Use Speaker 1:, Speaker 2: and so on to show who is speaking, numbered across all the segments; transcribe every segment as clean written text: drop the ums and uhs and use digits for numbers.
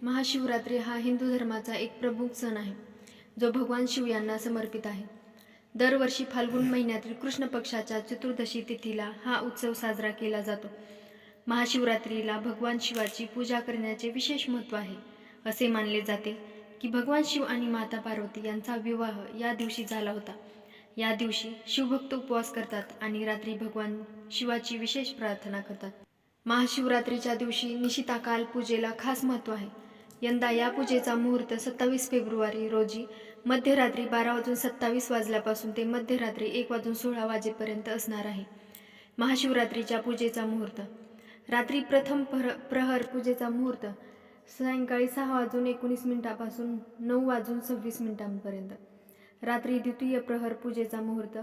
Speaker 1: महाशिवरात्री हा हिंदू धर्माचा एक प्रमुख सण आहे, जो भगवान शिव यांना समर्पित आहे. दरवर्षी फाल्गुन महिन्यातील कृष्ण पक्षाच्या चतुर्दशी तिथीला हा उत्सव साजरा केला जातो. महाशिवरात्रीला भगवान शिवाची पूजा करण्याचे विशेष महत्त्व आहे. असे मानले जाते की भगवान शिव आणि माता पार्वती यांचा विवाह या दिवशी झाला होता. या दिवशी शिवभक्त उपवास करतात आणि रात्री भगवान शिवाची विशेष प्रार्थना करतात. महाशिवरात्रीच्या दिवशी निशिताकाल पूजेला खास महत्त्व आहे. यंदा या पूजेचा मुहूर्त 27 फेब्रुवारी रोजी मध्यरात्री 12:27 वाजल्यापासून ते मध्यरात्री 1:16 वाजेपर्यंत असणार आहे. महाशिवरात्रीच्या पूजेचा मुहूर्त रात्री प्रथम प्रहर पूजेचा मुहूर्त सायंकाळी 6:19 पासून 9:26 रात्री द्वितीय प्रहर पूजेचा मुहूर्त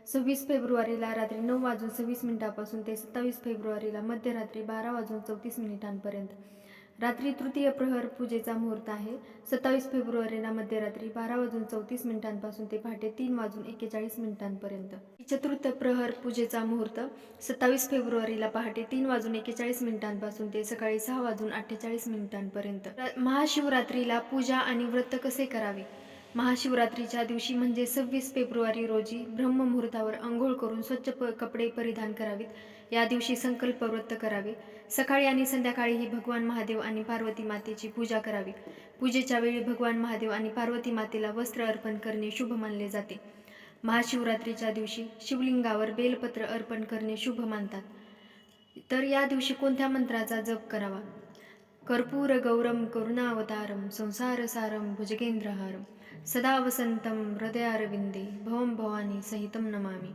Speaker 1: 26 फेब्रुवारीला रात्री 9:26 पासून ते 27 फेब्रुवारीला मध्यरात्री 12:34 रात्री तृतीय प्रहर पूजेचा मुहूर्त आहे 27 फेब्रुवारीला मध्यरात्री 12:34 पासून ते पहाटे 3:41 चतुर्थ प्रहर पूजेचा मुहूर्त 27 फेब्रुवारीला पहाटे 3:41 पासून ते सकाळी 6:48 महाशिवरात्रीला पूजा आणि व्रत कसे करावे? महाशिवरात्रीच्या दिवशी म्हणजे 26 फेब्रुवारी रोजी ब्रह्ममुहूर्तावर अंघोळ करून स्वच्छ कपडे परिधान करावेत. या दिवशी संकल्प व्रत करावे. सकाळी आणि संध्याकाळीही भगवान महादेव आणि पार्वती मातेची पूजा करावी. पूजेच्या वेळी भगवान महादेव आणि पार्वती मातेला वस्त्र अर्पण करणे शुभ मानले जाते. महाशिवरात्रीच्या दिवशी शिवलिंगावर बेलपत्र अर्पण करणे शुभ मानतात. तर या दिवशी कोणत्या मंत्राचा जप करावा? कर्पूर गौरम करुणावतारम संसारसारम भुजगेंद्रहारम सदा वसंतम हृदयारविंदे भवम भवानी सहितम नमामि.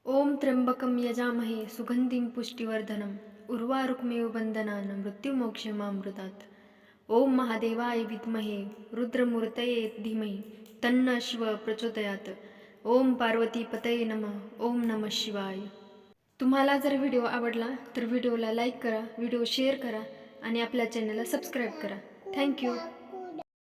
Speaker 1: ओम त्र्यंबकम यजामहे सुगंधिं पुष्टिवर्धनम उर्वारुकमेव बंधनान मृत्युमोक्षमामृतात्. ओम महादेवाय विद्महे रुद्रमूर्तये धीमहि तन्न शिव प्रचोदयात्. ओम पार्वती पतये नमः. ओम नमः शिवाय. तुम्हाला जर व्हिडिओ आवडला तर व्हिडिओला लाईक करा, व्हिडिओ शेअर करा आणि आपल्या चॅनलला सबस्क्राईब करा. थँक्यू.